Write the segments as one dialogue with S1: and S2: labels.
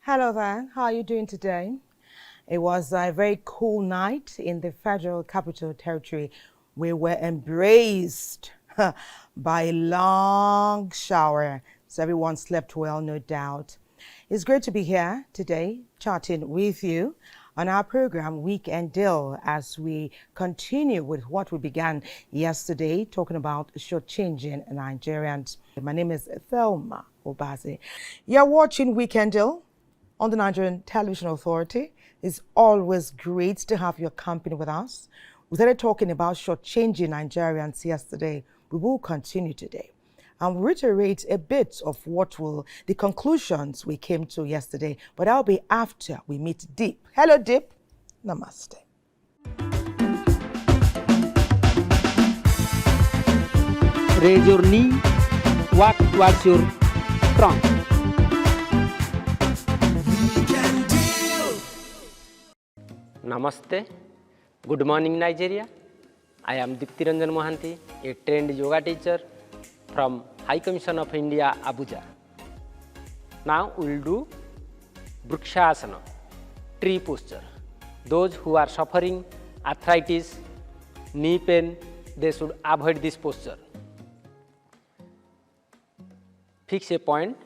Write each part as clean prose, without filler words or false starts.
S1: Hello there, how are you doing today? It was a very cool night in the Federal Capital Territory. We were embraced by a long shower, so everyone slept well, no doubt. It's great to be here today, chatting with you on our program, Weekend Deal, as we continue with what we began yesterday, talking about shortchanging Nigerians. My name is Thelma Obaze. You're watching Weekend Deal on the Nigerian Television Authority. It's always great to have your company with us. We started talking about shortchanging Nigerians yesterday. We will continue today and reiterate a bit of the conclusions we came to yesterday, but that'll be after we meet Deep. Hello, Deep. Namaste.
S2: Raise your knee, walk towards your trunk. Namaste. Good morning, Nigeria. I am Diptiranjan Mohanty, a trained yoga teacher from High Commission of India, Abuja. Now we will do Vrikshasana, tree posture. Those who are suffering arthritis, knee pain, they should avoid this posture. Fix a point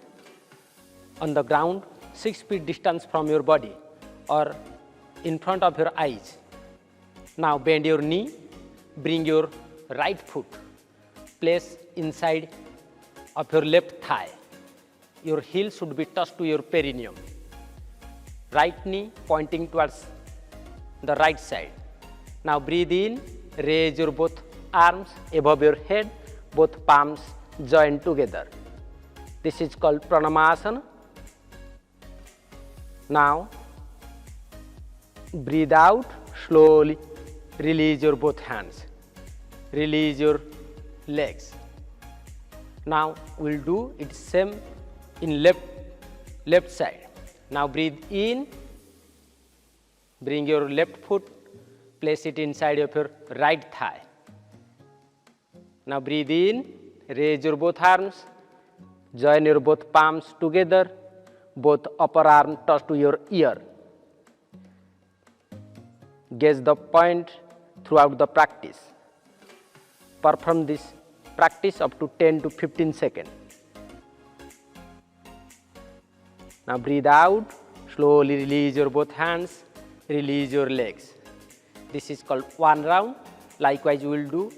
S2: on the ground 6 feet distance from your body or in front of your eyes. Now bend your knee, bring your right foot, place inside of your left thigh. Your heel should be touched to your perineum. Right knee pointing towards the right side. Now breathe in, raise your both arms above your head, both palms joined together. This is called Pranamasana. Now breathe out, slowly release your both hands. Release your legs. Now we'll do it same in left side. Now breathe in, bring your left foot, place it inside of your right thigh. Now breathe in, raise your both arms, join your both palms together, both upper arm touch to your ear. Gauge the point throughout the practice. Perform this practice up to 10 to 15 seconds. Now breathe out, slowly release your both hands, release your legs. This is called 1 round. Likewise, we will do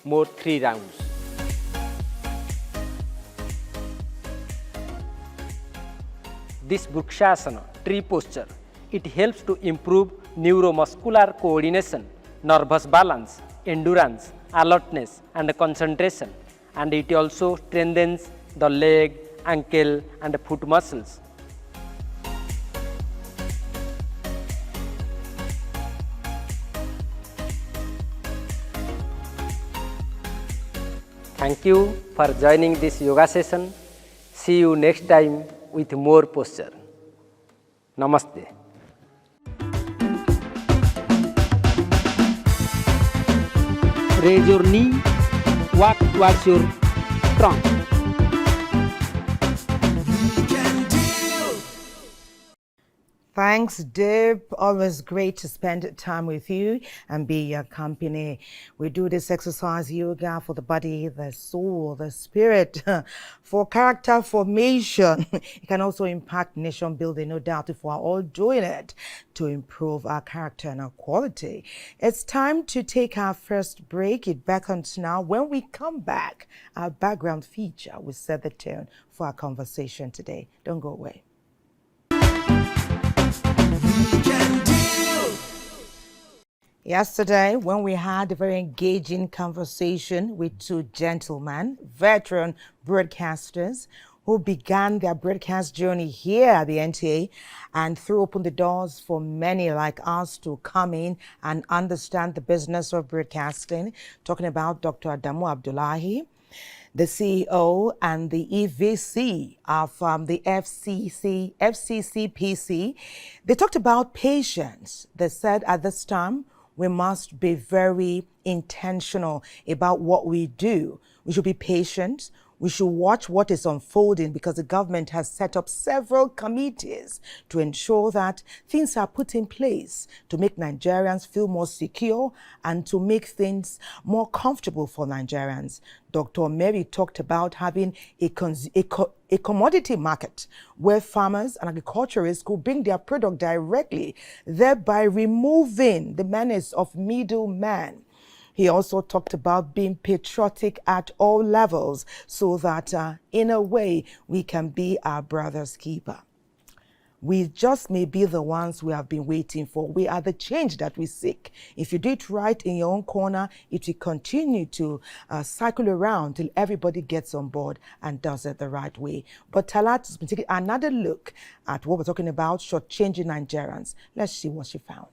S2: more 3 rounds. This Vrikshasana, tree posture, it helps to improve neuromuscular coordination, nervous balance, endurance, alertness and concentration, and it also strengthens the leg, ankle and foot muscles. Thank you for joining this yoga session. See you next time with more posture. Namaste. Raise your knee, walk towards your trunk.
S1: Thanks, Dip. Always great to spend time with you and be your company. We do this exercise yoga for the body, the soul, the spirit, for character formation. It can also impact nation building, no doubt, if we're all doing it to improve our character and our quality. It's time to take our first break. It beckons now. When we come back, our background feature will set the tone for our conversation today. Don't go away. Yesterday, when we had a very engaging conversation with two gentlemen, veteran broadcasters, who began their broadcast journey here at the NTA and threw open the doors for many like us to come in and understand the business of broadcasting, talking about Dr. Adamu Abdullahi, the CEO and the EVC of the FCCPC. They talked about patience. They said at this time, we must be very intentional about what we do. We should be patient. We should watch what is unfolding because the government has set up several committees to ensure that things are put in place to make Nigerians feel more secure and to make things more comfortable for Nigerians. Dr. Mary talked about having a commodity market where farmers and agriculturists could bring their product directly, thereby removing the menace of middlemen. He also talked about being patriotic at all levels so that in a way we can be our brother's keeper. We just may be the ones we have been waiting for. We are the change that we seek. If you do it right in your own corner, it will continue to cycle around till everybody gets on board and does it the right way. But Talat has been taking another look at what we're talking about, shortchanging Nigerians. Let's see what she found.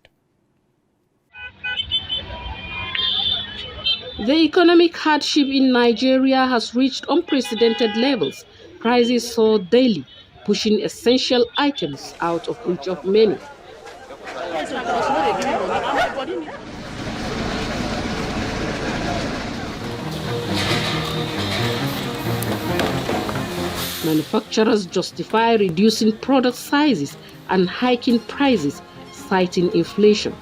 S3: The economic hardship in Nigeria has reached unprecedented levels. Prices soar daily, pushing essential items out of reach of many. Manufacturers justify reducing product sizes and hiking prices, citing inflation.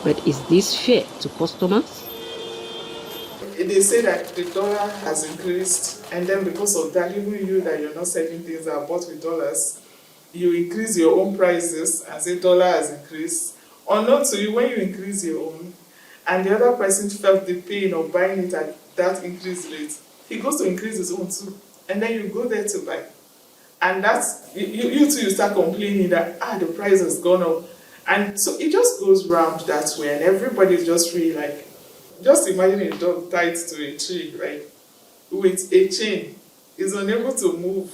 S3: But is this fair to customers?
S4: They say that the dollar has increased, and then because of that, even you that you're not selling things that are bought with dollars, you increase your own prices and say dollar has increased. Unknown to you, when you increase your own, and the other person felt the pain of buying it at that increased rate, he goes to increase his own too, and then you go there to buy. And that's, you too, you start complaining that, the price has gone up. And so it just goes round that way, and everybody's just really like, just imagine a dog tied to a tree, right? With a chain, is unable to move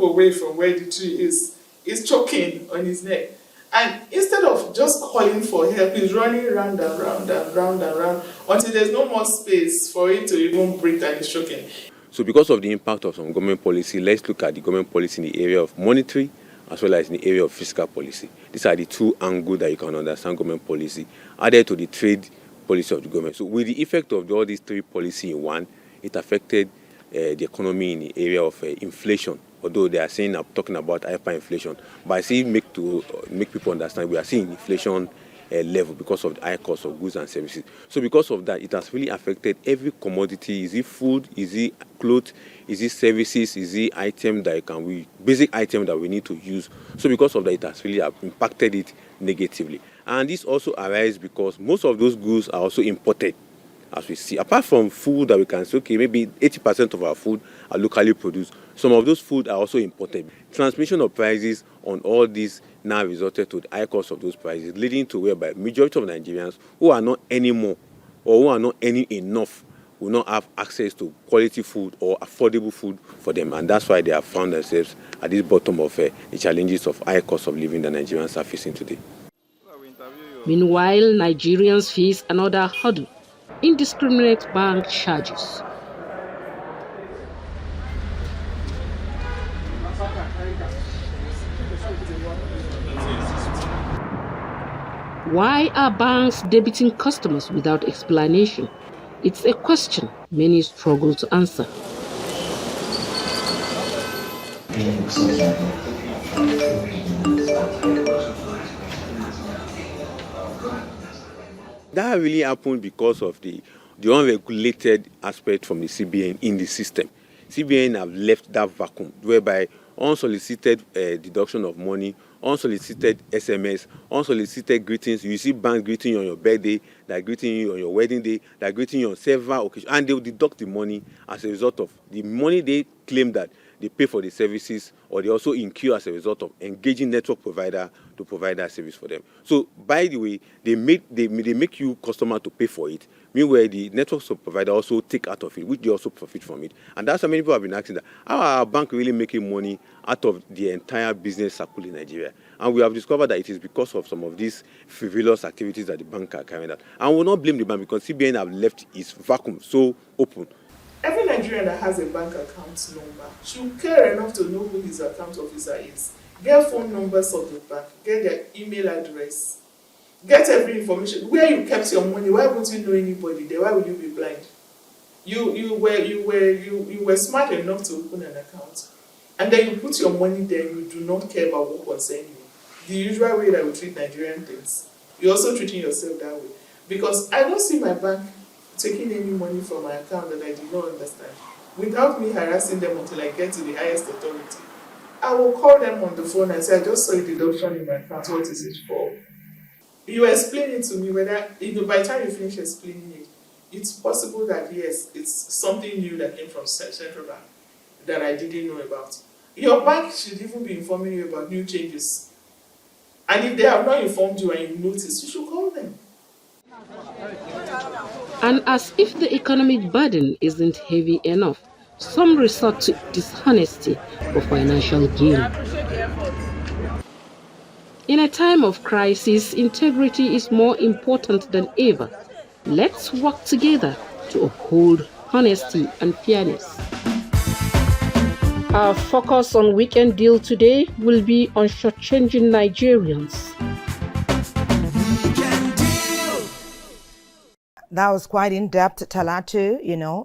S4: away from where the tree is. He's choking on his neck. And instead of just calling for help, he's running round and round and round and round until there's no more space for him to even breathe and he's choking.
S5: So because of the impact of some government policy, let's look at the government policy in the area of monetary as well as in the area of fiscal policy. These are the two angles that you can understand government policy, added to the trade policy of the government. So with the effect of all these three policies in one, it affected the economy in the area of inflation. Although they are saying, talking about hyperinflation, but I see make people understand we are seeing inflation level because of the high cost of goods and services. So because of that, it has really affected every commodity. Is it food? Is it clothes? Is it services? Is it item that basic item that we need to use? So because of that, it has really impacted it negatively. And this also arises because most of those goods are also imported, as we see. Apart from food that we can say, okay, maybe 80% of our food are locally produced. Some of those food are also imported. Transmission of prices on all these now resulted to the high cost of those prices, leading to whereby majority of Nigerians who are not anymore or who are not earning enough will not have access to quality food or affordable food for them. And that's why they have found themselves at this bottom of the challenges of high cost of living that Nigerians are facing today.
S3: Meanwhile, Nigerians face another hurdle: indiscriminate bank charges. Why are banks debiting customers without explanation? It's a question many struggle to answer.
S5: That really happened because of the unregulated aspect from the CBN in the system. CBN have left that vacuum whereby unsolicited deduction of money, unsolicited SMS, unsolicited greetings. You see banks greeting you on your birthday, they're greeting you on your wedding day, they're greeting you on several occasions, and they will deduct the money as a result of the money they claim that they pay for the services, or they also incur as a result of engaging network provider to provide that service for them. So, by the way, they make you customer to pay for it. Meanwhile, the network provider also take out of it, which they also profit from it. And that's how many people have been asking that, how are our bank really making money out of the entire business circle in Nigeria? And we have discovered that it is because of some of these frivolous activities that the bank are carrying out. And we will not blame the bank, because CBN have left its vacuum so open.
S4: Every Nigerian that has a bank account number should care enough to know who his account officer is. Get phone numbers of the bank, get their email address, get every information. Where you kept your money, why won't you know anybody there? Why would you be blind? You were smart enough to open an account, and then you put your money there, you do not care about what concerns you. The usual way that we treat Nigerian things. You're also treating yourself that way. Because I don't see my bank taking any money from my account that I do not understand, without me harassing them until I get to the highest authority. I will call them on the phone and say, I just saw a deduction in my account, what is it for? You explain it to me, whether, by the time you finish explaining it, it's possible that yes, it's something new that came from Central Bank that I didn't know about. Your bank should even be informing you about new changes. And if they have not informed you and you notice, you should call them.
S3: And as if the economic burden isn't heavy enough, some resort to dishonesty for financial gain. In a time of crisis, integrity is more important than ever. Let's work together to uphold honesty and fairness. Our focus on Weekend Deal today will be on shortchanging Nigerians.
S1: That was quite in-depth, Talatu.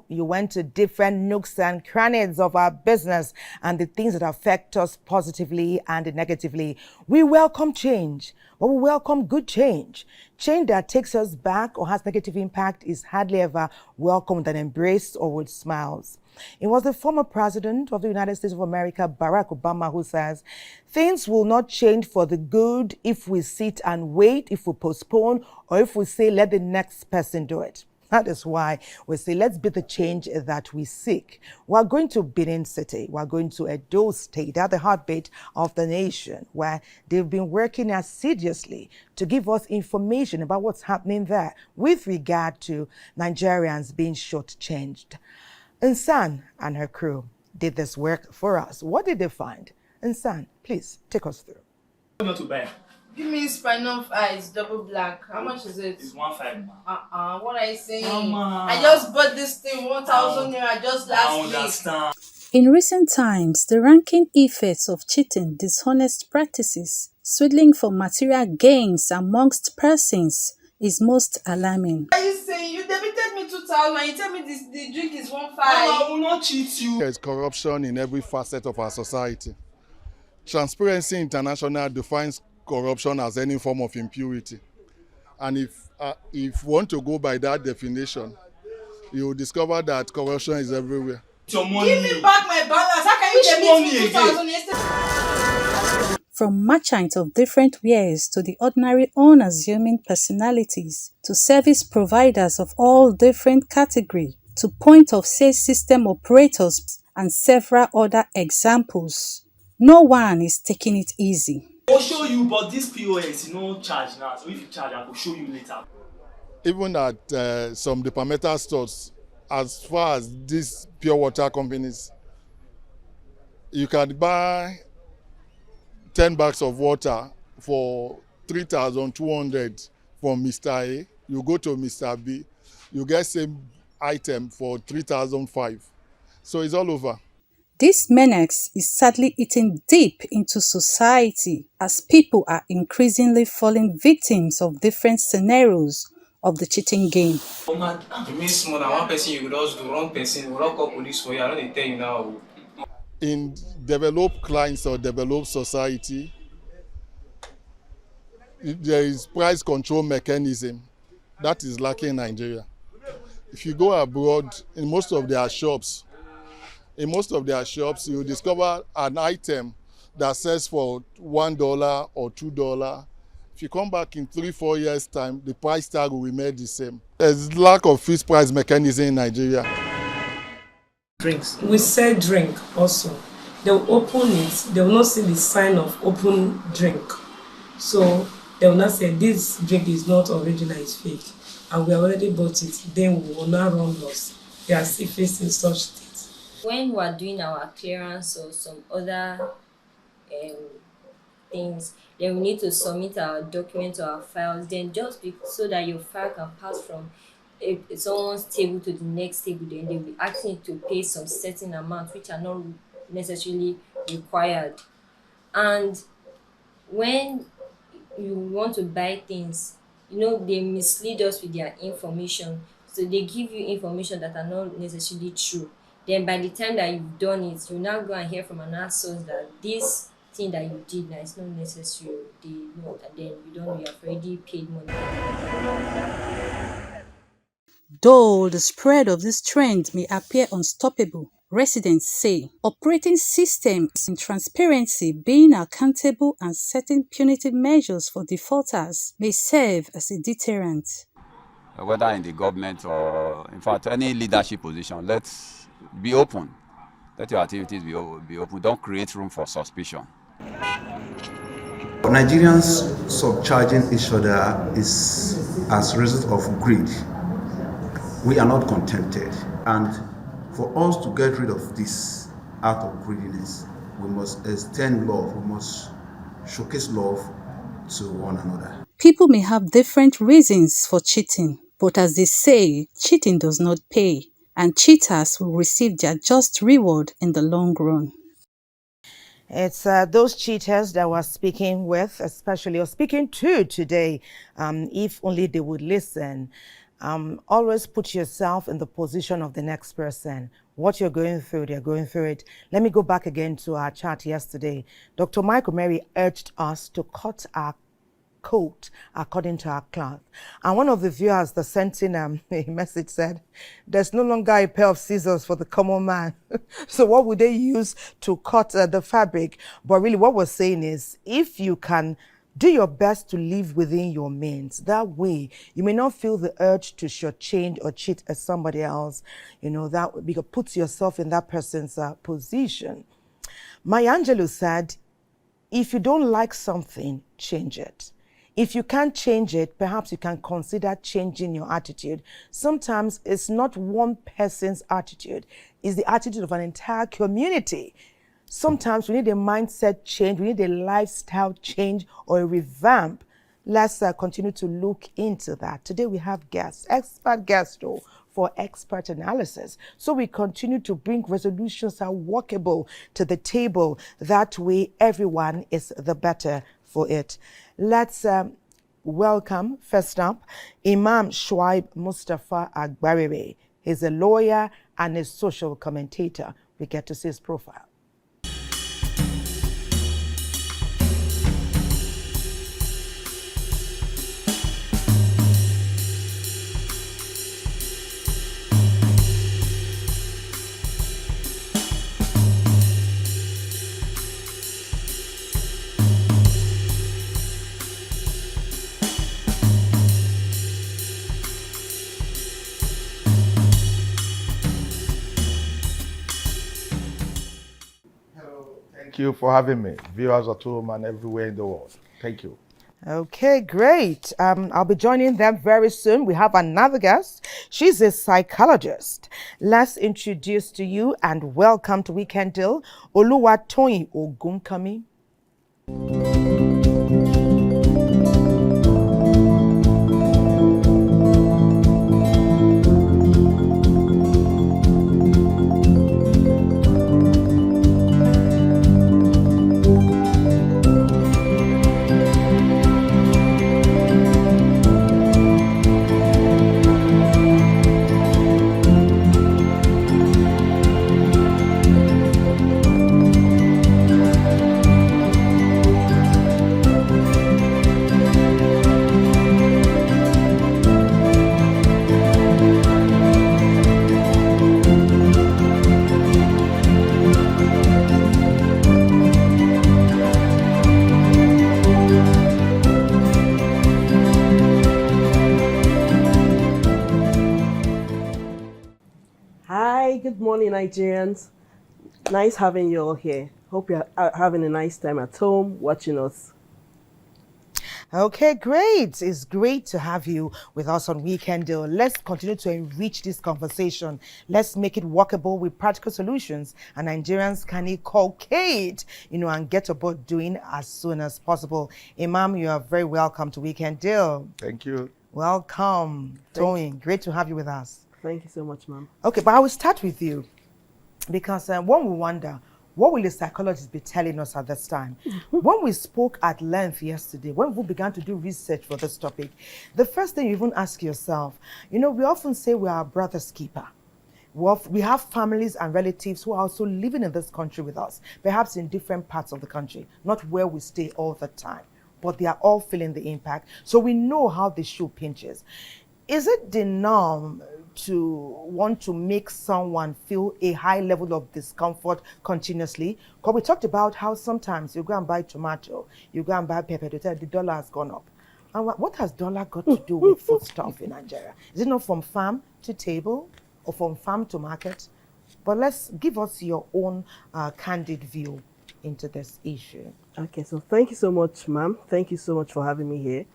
S1: You went to different nooks and crannies of our business and the things that affect us positively and negatively. We welcome change, but we welcome good change. Change that takes us back or has negative impact is hardly ever welcomed and embraced or with smiles. It was the former president of the United States of America, Barack Obama, who says, things will not change for the good if we sit and wait, if we postpone, or if we say, let the next person do it. That is why we say, let's be the change that we seek. We're going to Benin City. We're going to Edo State, at the heartbeat of the nation, where they've been working assiduously to give us information about what's happening there with regard to Nigerians being shortchanged. Nsan and her crew did this work for us. What did they find? Nsan, please take us through.
S6: Not to buy.
S7: Give me Spinoff Ice, double black. How much is it?
S6: It's 1.5.
S7: What are you saying?
S6: Mama.
S7: I just bought this thing 1,000 naira just last week.
S8: In recent times, the ranking effects of cheating, dishonest practices, swindling for material gains amongst persons is most alarming.
S7: What are you saying? You debited me 2,000 and you tell me the drink is 1.5.
S6: I will not cheat you.
S9: There is corruption in every facet of our society. Transparency International defines corruption as any form of impurity. And if you want to go by that definition, you will discover that corruption is everywhere.
S6: Your money.
S7: Give me back my balance. How can you debit me 2,000 yesterday?
S8: From merchants of different wares to the ordinary unassuming personalities to service providers of all different categories to point-of-sale system operators and several other examples. No one is taking it easy.
S6: I'll show you, but this POS, charge now. So if you charge, I will show you later.
S9: Even at some departmental stores, as far as these pure water companies, you can buy 10 bags of water for 3,200 from Mr. A. You go to Mr. B, you get same item for 3,005. So it's all over.
S8: This menace is sadly eating deep into society as people are increasingly falling victims of different scenarios of the cheating game.
S10: You miss more than one person, you could also do wrong person, we'll not call police for you, I don't tell you now.
S9: In developed clients or developed society, there is price control mechanism that is lacking in Nigeria. If you go abroad, in most of their shops, you discover an item that sells for $1 or $2. If you come back in 3-4 years' time, the price tag will be made the same. There's lack of fixed price mechanism in Nigeria.
S11: Drinks. We sell drink also. they'll open it, they will not see the sign of open drink. So they will not say this drink is not original, it's fake, and we already bought it, then we will not run loss. They are still facing such things.
S12: When we are doing our clearance or some other things, then we need to submit our documents or our files, then so that your file can pass from someone's table to the next table, then they'll be asking you to pay some certain amount which are not necessarily required. And when you want to buy things, they mislead us with their information. So they give you information that are not necessarily true. Then by the time that you've done it, you now go and hear from another source that this thing that you did now is not necessary. They know, and then you don't know, you have already paid money.
S8: Though the spread of this trend may appear unstoppable, residents say operating systems in transparency, being accountable, and setting punitive measures for defaulters may serve as a deterrent.
S13: Whether in the government or, in fact, any leadership position, let's be open. Let your activities be open. Don't create room for suspicion.
S14: Nigerians subcharging each other is as a result of greed. We are not contented, and for us to get rid of this act of greediness, we must extend love, we must showcase love to one another.
S8: People may have different reasons for cheating, but as they say, cheating does not pay, and cheaters will receive their just reward in the long run.
S1: It's those cheaters that we're speaking with, especially, or speaking to today, if only they would listen. Always put yourself in the position of the next person. What you're going through, they're going through it. Let me go back again to our chat yesterday. Dr. Michael Mary urged us to cut our coat according to our cloth. And one of the viewers that sent in a message said, there's no longer a pair of scissors for the common man. So what would they use to cut the fabric? But really what we're saying is, if you can do your best to live within your means. That way, you may not feel the urge to shortchange or cheat at somebody else. That because puts yourself in that person's position. Maya Angelou said, if you don't like something, change it. If you can't change it, perhaps you can consider changing your attitude. Sometimes it's not one person's attitude, it's the attitude of an entire community. Sometimes we need a mindset change, we need a lifestyle change or a revamp. Let's continue to look into that. Today we have guests, expert guests though, for expert analysis. So we continue to bring resolutions that are workable to the table. That way everyone is the better for it. Let's welcome, first up, Imam Shuaib Mustafa Agbarebe. He's a lawyer and a social commentator. We get to see his profile.
S15: Thank you for having me, viewers at home and everywhere in the world. Thank you.
S1: Okay, great. I'll be joining them very soon. We have another guest. She's a psychologist. Let's introduce to you and welcome to Weekend Deal, Oluwatoyin Ogunkami.
S16: Good morning, Nigerians. Nice having you all here. Hope you're having a nice time at home watching us.
S1: Okay, great. It's great to have you with us on Weekend Deal. Let's continue to enrich this conversation. Let's make it workable with practical solutions, and Nigerians can inculcate, and get about doing as soon as possible. Imam, you are very welcome to Weekend Deal.
S15: Thank you.
S1: Welcome, Toyin. Great to have you with us.
S16: Thank you so much, ma'am.
S1: Okay, but I will start with you because one will wonder, what will the psychologists be telling us at this time? When we spoke at length yesterday, when we began to do research for this topic, the first thing you even ask yourself, we often say we are a brother's keeper. We have families and relatives who are also living in this country with us, perhaps in different parts of the country, not where we stay all the time, but they are all feeling the impact. So we know how the shoe pinches. Is it the norm to want to make someone feel a high level of discomfort continuously? Because we talked about how sometimes you go and buy tomato, you go and buy pepper, they tell you the dollar has gone up. And what has dollar got to do with foodstuff in Nigeria? Is it not from farm to table or from farm to market? But let's give us your own candid view into this issue.
S16: Okay, so thank you so much, ma'am. Thank you so much for having me here.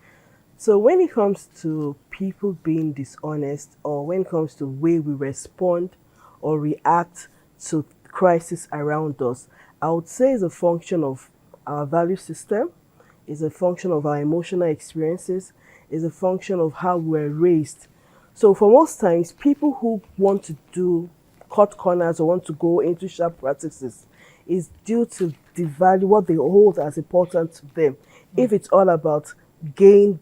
S16: So when it comes to people being dishonest, or when it comes to the way we respond or react to crisis around us, I would say it's a function of our value system, it's a function of our emotional experiences, it's a function of how we're raised. So for most times, people who want to do cut corners or want to go into sharp practices is due to the value, what they hold as important to them. If it's all about gain,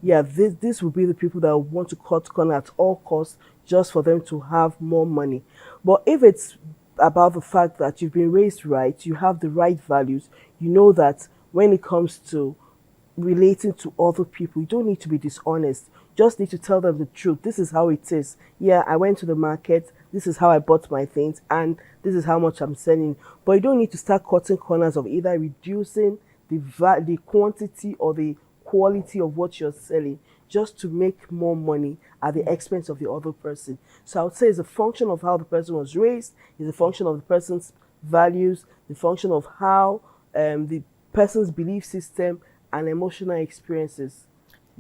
S16: yeah, this will be the people that want to cut corner at all costs just for them to have more money. But if it's about the fact that you've been raised right, you have the right values, you know that when it comes to relating to other people, you don't need to be dishonest. Just need to tell them the truth. This is how it is. Yeah, I went to the market, this is how I bought my things, and this is how much I'm selling. But you don't need to start cutting corners of either reducing the quantity or the quality of what you're selling just to make more money at the expense of the other person. So I would say it's a function of how the person was raised, it's a function of the person's values, the function of how the person's belief system and emotional experiences.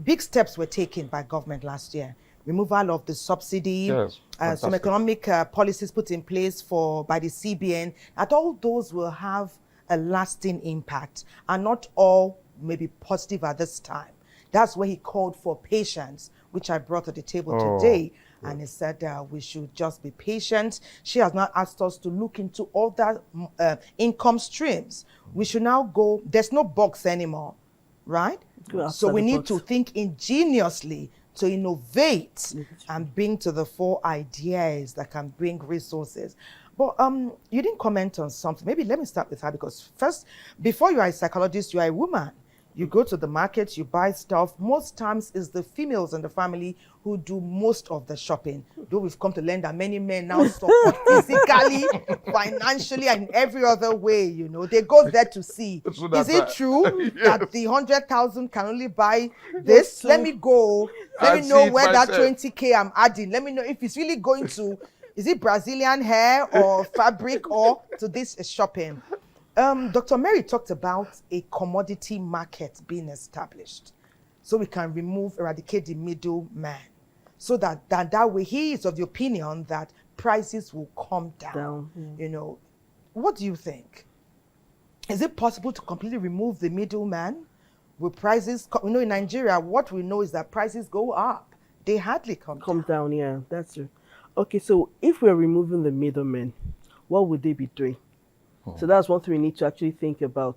S1: Big steps were taken by government last year. Removal of the subsidy,
S15: Yes,
S1: some economic policies put in place by the CBN, that all those will have a lasting impact, and not all may be positive at this time. That's where he called for patience, which I brought to the table today. And he said we should just be patient. She has now asked us to look into other income streams. We should now go, there's no box anymore, right? So we need to think ingeniously to innovate and bring to the fore ideas that can bring resources. But you didn't comment on something. Maybe let me start with her, because first, before you are a psychologist, you are a woman. You go to the market, you buy stuff. Most times it's the females in the family who do most of the shopping. Though we've come to learn that many men now support physically, financially, and every other way, They go there to see. Is it true that the 100,000 can only buy this? Let me go. Let me know where that 20K I'm adding. Let me know if it's really going to, is it Brazilian hair or fabric or to this shopping? Dr. Mary talked about a commodity market being established so we can eradicate the middleman, so that way he is of the opinion that prices will come down. What do you think? Is it possible to completely remove the middleman? Will prices in Nigeria, what we know is that prices go up. They hardly come
S16: down. Yeah, that's true. Okay, so if we're removing the middlemen, what would they be doing? So that's one thing we need to actually think about,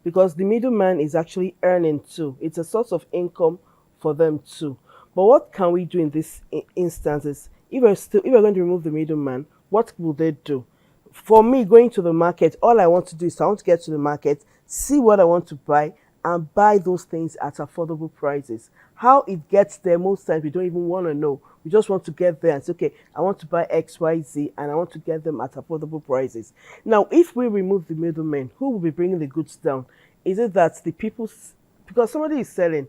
S16: because the middleman is actually earning too. It's a source of income for them too. But what can we do in this instances? If we're going to remove the middleman, what will they do? For me, going to the market, all I want to do is I want to get to the market, see what I want to buy, and buy those things at affordable prices. How it gets there, most times we don't even want to know. We just want to get there and say, okay, I want to buy X, Y, Z, and I want to get them at affordable prices. Now, if we remove the middlemen, who will be bringing the goods down? Is it that the people, because somebody is selling,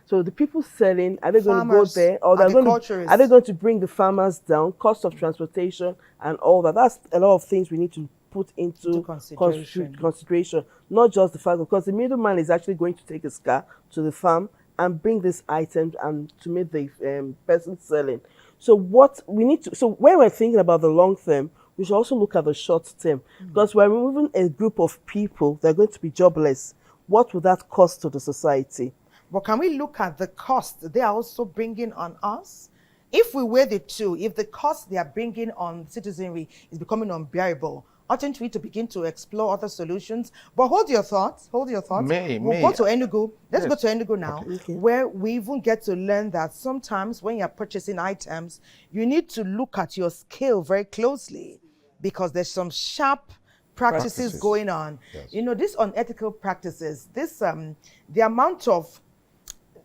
S16: So the people selling, are they going to go
S1: Farmers,
S16: there, or are they
S1: agriculturists.
S16: going to bring the farmers down, cost of transportation and all that? That's a lot of things we need to put into consideration. Not just the fact, because the middleman is actually going to take his car to the farm and bring these items and to meet the person selling. So what we need to, so when we're thinking about the long term, we should also look at the short term, because we're removing a group of people that are going to be jobless. What would that cost to the society?
S1: But can we look at the cost they are also bringing on us? If we weigh the two, if the cost they are bringing on citizenry is becoming unbearable, oughtn't we to begin to explore other solutions? But hold your thoughts, hold your thoughts. We'll go to Enugu. Let's go to Enugu now, where we even get to learn that sometimes when you're purchasing items, you need to look at your scale very closely, because there's some sharp practices going on. Yes. You know, these unethical practices, this the amount of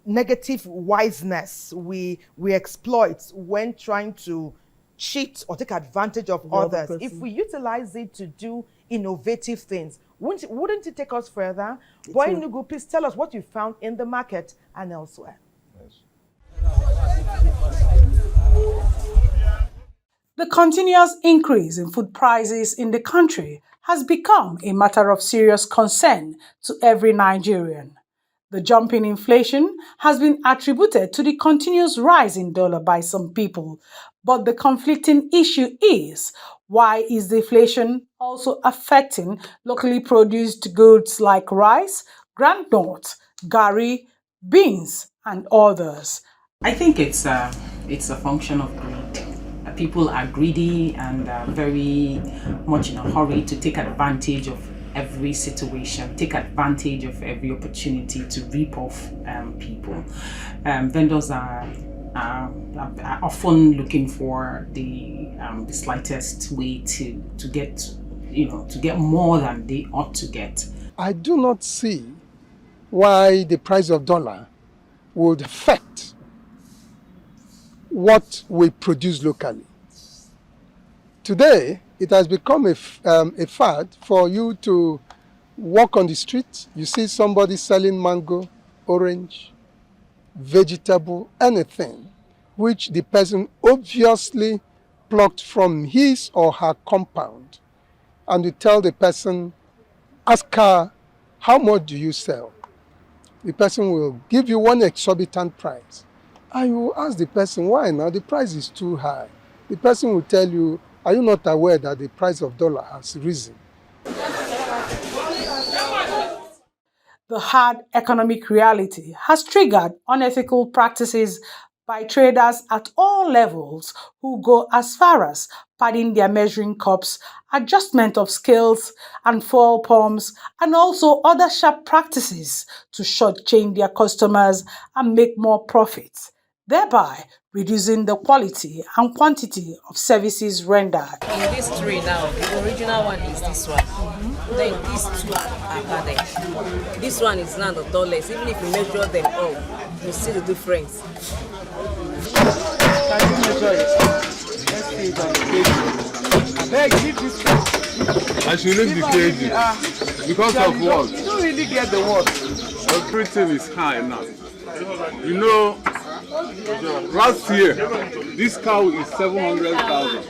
S1: negative wiseness we exploit when trying to cheat or take advantage of others. If we utilize it to do innovative things, wouldn't it take us further? Boy Nugu, please tell us what you found in the market and elsewhere.
S17: The continuous increase in food prices in the country has become a matter of serious concern to every Nigerian. The jump in inflation has been attributed to the continuous rise in dollar by some people, but the conflicting issue is, why is the inflation also affecting locally produced goods like rice, groundnut, garri, beans, and others?
S18: I think it's a function of greed. People are greedy and very much in a hurry to take advantage of every situation, take advantage of every opportunity to rip off people. Vendors are often looking for the slightest way to get more than they ought to get.
S19: I do not see why the price of dollar would affect what we produce locally. Today, it has become a fad for you to walk on the street, you see somebody selling mango, orange, vegetable, anything, which the person obviously plucked from his or her compound. And you tell the person, ask her, how much do you sell? The person will give you one exorbitant price. And you will ask the person, why now? The price is too high. The person will tell you, are you not aware that the price of dollar has risen?
S17: The hard economic reality has triggered unethical practices by traders at all levels who go as far as padding their measuring cups, adjustment of scales and foil palms, and also other sharp practices to shortchange their customers and make more profits, thereby reducing the quality and quantity of services rendered.
S20: In these three now, the original one is this one. Then these two are padded. This one is now the tallest. Even if you measure them all, you see the difference.
S21: Can you measure it? Let's see it on the kg. Beg, give this one.
S9: I should leave the kg. Because of what?
S21: You don't really get the what.
S9: Everything is high now. You know, last year, this cow is 700,000.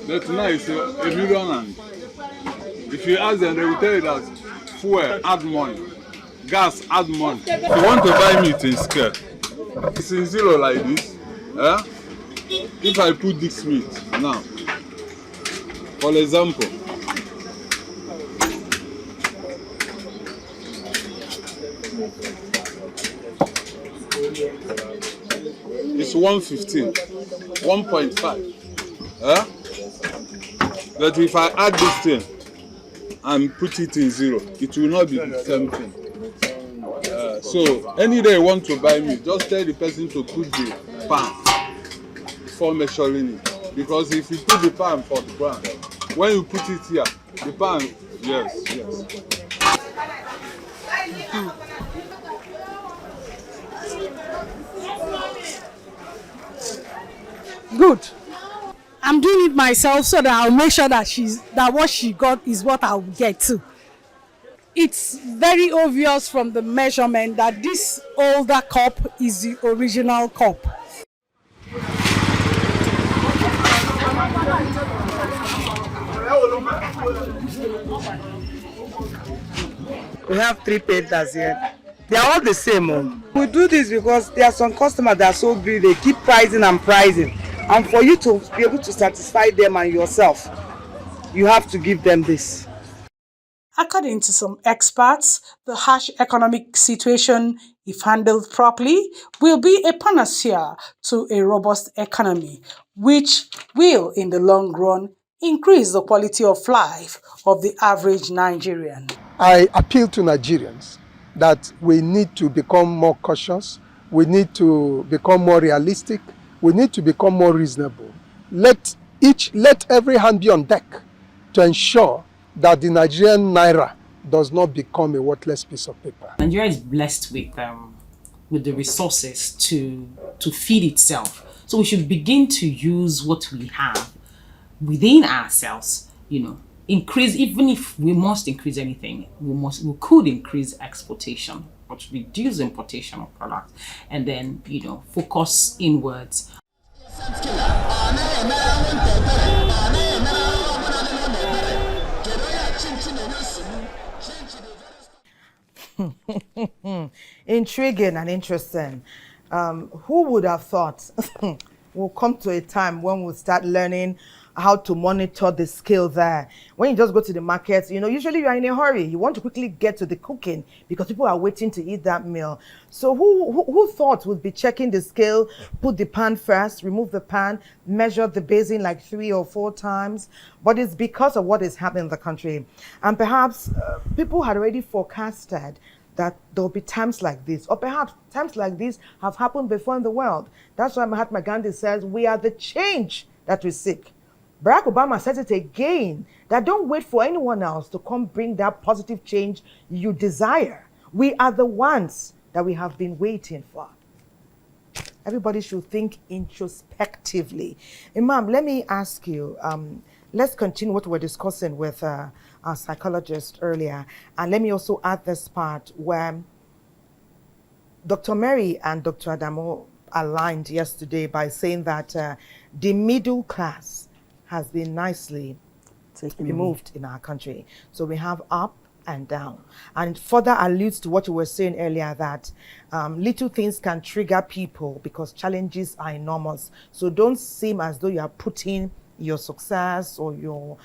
S9: But now it's a million. And if you ask them, they will tell you that fuel, add money. Gas, add money. If you want to buy meat in scale, it's in zero like this. If I put this meat now, for example, it's 115, 1.5. But if I add this thing and put it in zero, it will not be the same thing. So any day you want to buy meat, just tell the person to put the pan before measuring it. Because if you put the pan for the ground, when you put it here, the pan, yes.
S17: Good. I'm doing it myself so that I'll make sure that what she got is what I'll get too. It's very obvious from the measurement that this older cup is the original cup.
S21: We have three painters here. They are all the same. Oh. We do this because there are some customers that are so greedy, they keep pricing and pricing. And for you to be able to satisfy them and yourself, you have to give them this.
S17: According to some experts, the harsh economic situation, if handled properly, will be a panacea to a robust economy, which will, in the long run, increase the quality of life of the average Nigerian.
S19: I appeal to Nigerians that we need to become more cautious, we need to become more realistic, we need to become more reasonable. Let every hand be on deck to ensure that the Nigerian naira does not become a worthless piece of paper.
S18: Nigeria is blessed with the resources to feed itself. So we should begin to use what we have within ourselves, increase, even if we must increase anything, we could increase exportation, but reduce importation of products, and then, focus inwards.
S1: Intriguing and interesting. Who would have thought we'll come to a time when we'll start learning how to monitor the skill there. When you just go to the market, usually you are in a hurry. You want to quickly get to the cooking because people are waiting to eat that meal. So who thought would be checking the scale, put the pan first, remove the pan, measure the basin like 3 or 4 times? But it's because of what is happening in the country. And perhaps people had already forecasted that there will be times like this, or perhaps times like this have happened before in the world. That's why Mahatma Gandhi says, we are the change that we seek. Barack Obama says it again, that don't wait for anyone else to come bring that positive change you desire. We are the ones that we have been waiting for. Everybody should think introspectively. Imam, let me ask you, let's continue what we're discussing with our psychologist earlier. And let me also add this part where Dr. Mary and Dr. Adamo aligned yesterday by saying that the middle class has been nicely removed in our country. So we have up and down. And it further alludes to what you were saying earlier, that little things can trigger people because challenges are enormous. So don't seem as though you are putting your success or your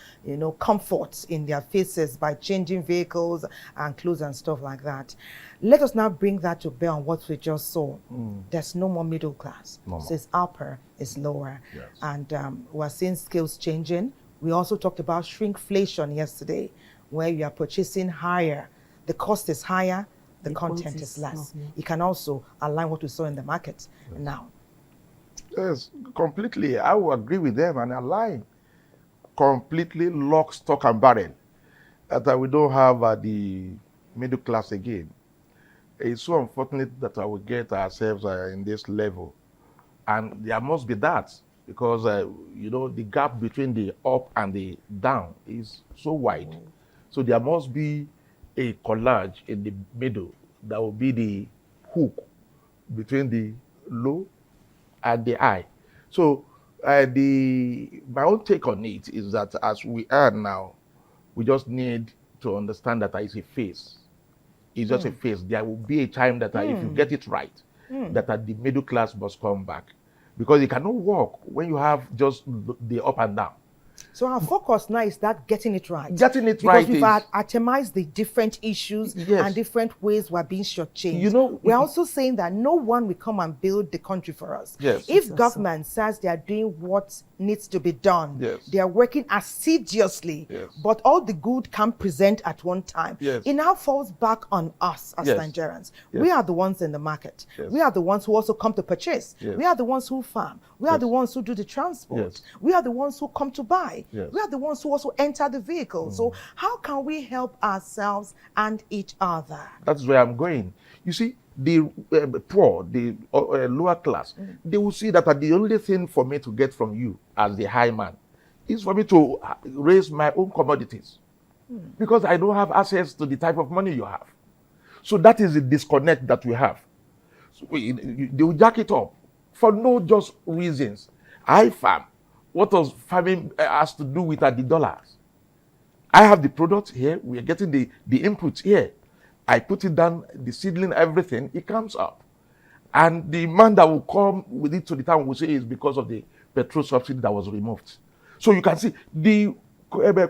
S1: comfort in their faces by changing vehicles and clothes and stuff like that. Let us now bring that to bear on what we just saw. There's no more middle class. No more. So it's upper, it's lower. Yes. And we're seeing skills changing. We also talked about shrinkflation yesterday, where you are purchasing higher. The cost is higher, the content is less. You can also align what we saw in the market now.
S15: Yes, completely. I will agree with them and align. Completely lock, stock, and barrel. That we don't have the middle class again. It's so unfortunate that we get ourselves in this level. And there must be that, because, the gap between the up and the down is so wide. So there must be a collage in the middle that will be the hook between the low and the high. So my own take on it is that as we are now, we just need to understand that it's a phase. It's just a phase. There will be a time that if you get it right, that the middle class must come back. Because you cannot work when you have just the up and down.
S1: So our focus now is that getting it right.
S15: Getting it right.
S1: Because we've atomized the different issues and different ways we're being shortchanged. We're also saying that no one will come and build the country for us.
S15: Yes.
S1: If government says they are doing what needs to be done, they are working assiduously, but all the good can present at one time. It now falls back on us as Nigerians. We are the ones in the market. We are the ones who also come to purchase. We are the ones who farm. We are the ones who do the transport. We are the ones who come to buy. We are the ones who also enter the vehicle. So how can we help ourselves and each other?
S15: That's where I'm going. You see, the poor, the lower class, they will see that the only thing for me to get from you as the high man is for me to raise my own commodities. because I don't have access to the type of money you have. So that is the disconnect that we have. So they will jack it up for no just reasons. I farm. What does farming has to do with the dollars? I have the product here. We are getting the input here. I put it down, the seedling, everything, it comes up. And the man that will come with it to the town will say it's because of the petrol subsidy that was removed. So you can see the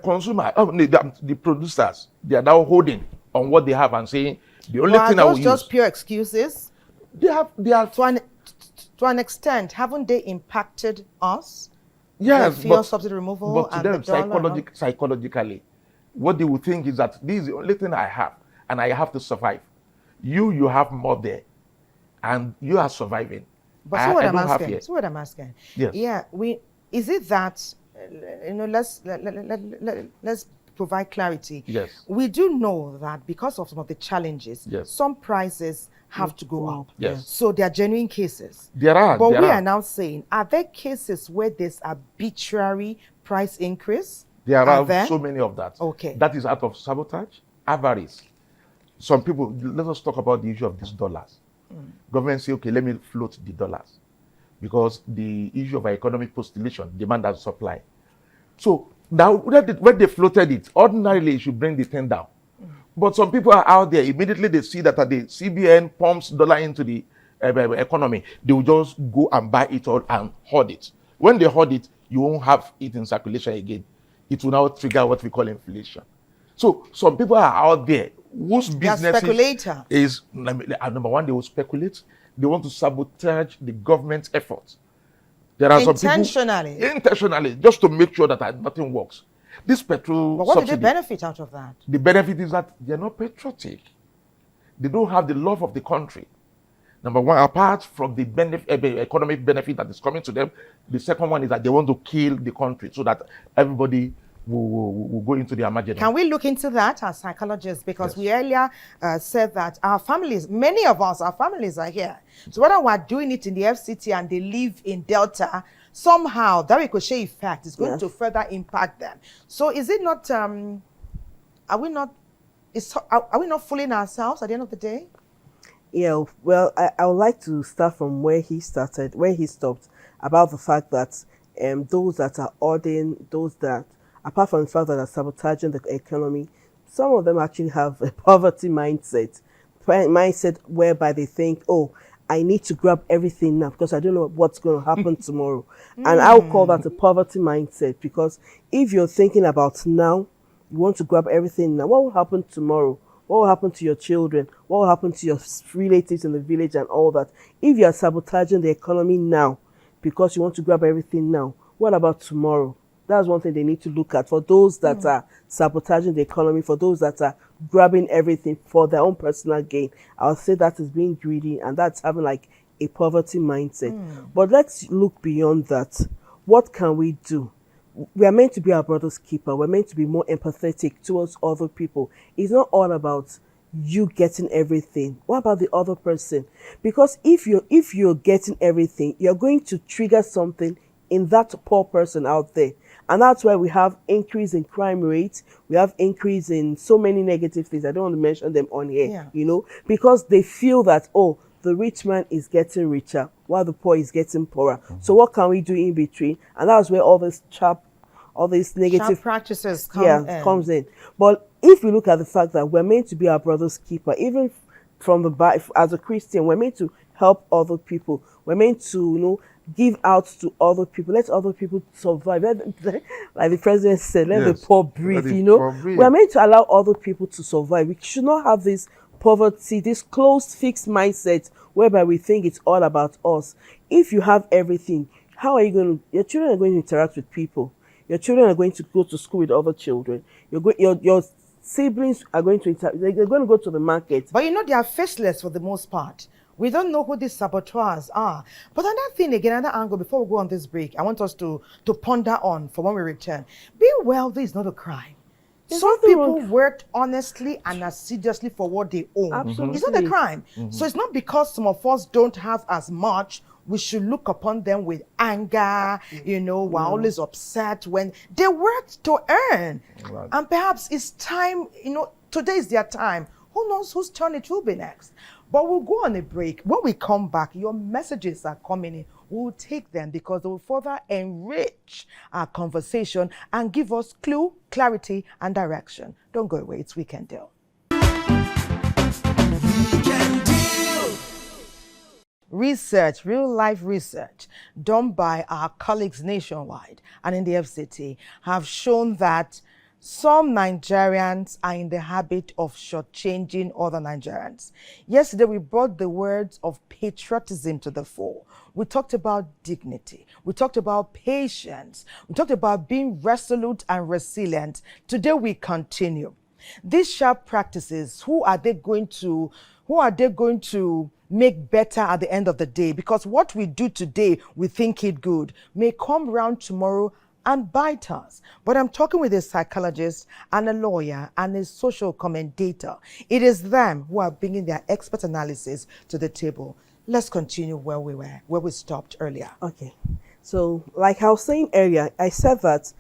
S15: consumer, the producers, they are now holding on what they have and saying the only thing I will use.
S1: Just pure excuses?
S15: They are
S1: to an extent, haven't they impacted us?
S15: Yes,
S1: the fuel subsidy removal,
S15: but to
S1: and
S15: them,
S1: the
S15: psychologically, what they would think is that this is the only thing I have, and I have to survive. You have more there, and you are surviving.
S1: But see what I'm asking. See what I'm asking.
S15: Yes.
S1: Yeah. Is it that let's provide clarity.
S15: Yes.
S1: We do know that because of some of the challenges,
S15: yes,
S1: some prices have to go up.
S15: Yes.
S1: So there are genuine cases.
S15: There are.
S1: But we are now saying, are there cases where there's arbitrary price increase?
S15: There are so many of that.
S1: Okay.
S15: That is out of sabotage, avarice. Some people, let us talk about the issue of these dollars. Government say, okay, let me float the dollars. Because the issue of economic postulation, demand and supply. So now, when they floated it, ordinarily it should bring the thing down. But some people are out there, immediately they see that the CBN pumps dollar into the economy, they will just go and buy it all and hoard it. When they hoard it, you won't have it in circulation again. It will now trigger what we call inflation. So some people are out there whose business is, number one, they will speculate. They want to sabotage the government's efforts. There are some people intentionally, just to make sure that nothing works. This petrol
S1: But what
S15: subsidy,
S1: did they benefit out of that?
S15: The benefit is that they're not patriotic. They don't have the love of the country. Number one, apart from the economic benefit that is coming to them, the second one is that they want to kill the country so that everybody will go into their imagination.
S1: Can we look into that as psychologists? Because we earlier said that our families, many of us, our families are here. So whether we're doing it in the FCT and they live in Delta, somehow that ricochet effect is going to further impact them. So is it not, are we not fooling ourselves at the end of the day?
S16: Yeah, well, I would like to start from where he started, where he stopped, about the fact that those that are ordering, those that, apart from the fact that are sabotaging the economy, some of them actually have a poverty mindset whereby they think, oh, I need to grab everything now because I don't know what's going to happen tomorrow. And I would call that a poverty mindset, because if you're thinking about now, you want to grab everything now, what will happen tomorrow? What will happen to your children? What will happen to your relatives in the village and all that? If you are sabotaging the economy now because you want to grab everything now, what about tomorrow? That's one thing they need to look at for those that are sabotaging the economy, for those that are grabbing everything for their own personal gain. I'll say that is being greedy, and that's having like a poverty mindset. But let's look beyond that. What can we do? We are meant to be our brother's keeper. We're meant to be more empathetic towards other people. It's not all about you getting everything. What about the other person? Because if you're getting everything, you're going to trigger something in that poor person out there. And that's why we have increase in crime rates. We have increase in so many negative things. I don't want to mention them on here, because they feel that, oh, the rich man is getting richer while the poor is getting poorer. So what can we do in between? And that's where all this negative
S1: practices
S16: comes in. But if we look at the fact that we're meant to be our brother's keeper, even from the back, as a Christian, we're meant to help other people. We're meant to, give out to other people. Let other people survive. Like the president said, let the poor breathe, We are meant to allow other people to survive. We should not have this poverty, this closed, fixed mindset whereby we think it's all about us. If you have everything, how are you going to, your children are going to interact with people. Your children are going to go to school with other children. Your siblings are going to interact. They're going to go to the market.
S1: But they are faceless for the most part. We don't know who these saboteurs are. But another thing, again, another angle, before we go on this break, I want us to ponder on for when we return. Being wealthy is not a crime. Some people worked honestly and assiduously for what they own.
S16: Absolutely.
S1: It's not a crime. So it's not because some of us don't have as much we should look upon them with anger. We're always upset when they work to earn.
S15: Right.
S1: And perhaps it's time, today is their time. Who knows whose turn it will be next? But we'll go on a break. When we come back, your messages are coming in. We'll take them because they will further enrich our conversation and give us clue, clarity, and direction. Don't go away. It's Weekend Deal. Research, real life research done by our colleagues nationwide and in the FCT have shown that some Nigerians are in the habit of shortchanging other Nigerians. Yesterday, we brought the words of patriotism to the fore. We talked about dignity. We talked about patience. We talked about being resolute and resilient. Today, we continue. These sharp practices, who are they going to make better at the end of the day? Because what we do today, we think it good, may come round tomorrow and bite us. But I'm talking with a psychologist and a lawyer and a social commentator. It is them who are bringing their expert analysis to the table. Let's continue where we stopped earlier.
S16: Okay. So, like I was saying earlier, I said that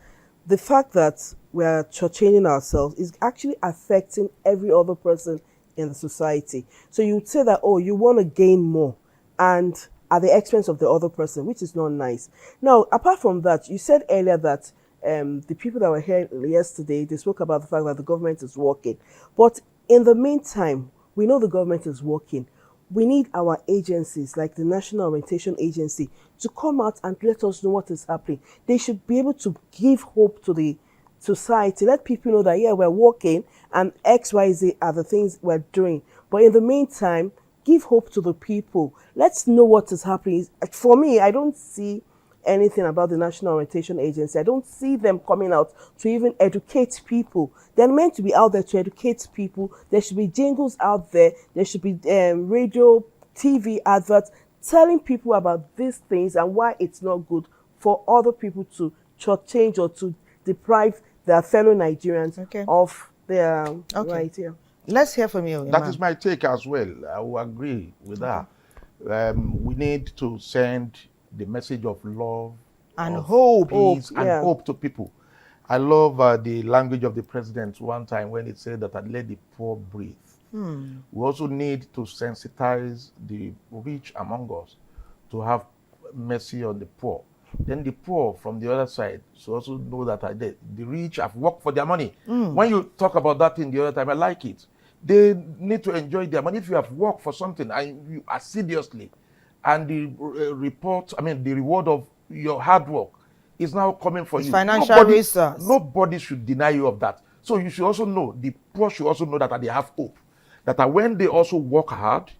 S16: the fact that we're shortchanging ourselves is actually affecting every other person in the society. So you would say that, oh, you want to gain more and at the expense of the other person, which is not nice. Now, apart from that, you said earlier that the people that were here yesterday, they spoke about the fact that the government is working. But in the meantime, we know the government is working. We need our agencies, like the National Orientation Agency, to come out and let us know what is happening. They should be able to give hope to the society, let people know that, yeah, we're working and X, Y, Z are the things we're doing. But in the meantime, give hope to the people. Let's know what is happening. For me, I don't see anything about the National Orientation Agency. I don't see them coming out to even educate people. They're meant to be out there to educate people. There should be jingles out there. There should be radio, TV adverts telling people about these things and why it's not good for other people to shortchange or to deprive their fellow Nigerians of their right here.
S1: Let's hear from you.
S15: That is my take as well. I will agree with that. We need to send the message of love
S1: and hope,
S15: peace, and hope to people. I love the language of the president one time when it said that I let the poor breathe. We also need to sensitize the rich among us to have mercy on the poor. Then the poor from the other side should also know that the rich have worked for their money. When you talk about that thing the other time, I like it. They need to enjoy their money. If you have worked for something and you assiduously, and the the reward of your hard work is now coming for you.
S1: Financial resource.
S15: Nobody should deny you of that. So you should also know, the poor should also know that they have hope. That when they also work hard,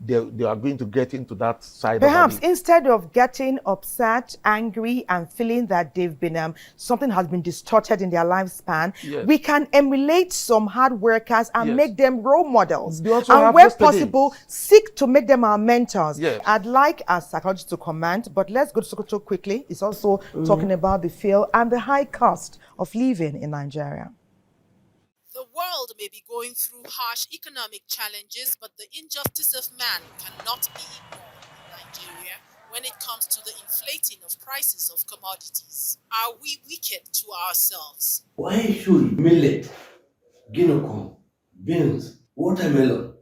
S15: they are going to get into that side.
S1: Perhaps instead of getting upset, angry, and feeling that they've been something has been distorted in their lifespan, we can emulate some hard workers and make them role models. And where possible, seek to make them our mentors. I'd like our psychologist to comment, but let's go to Sokoto quickly. It's also talking about the feel and the high cost of living in Nigeria.
S2: The world may be going through harsh economic challenges, but the injustice of man cannot be ignored in Nigeria when it comes to the inflating of prices of commodities. Are we wicked to ourselves?
S22: Why should millet, guinea corn, beans, watermelon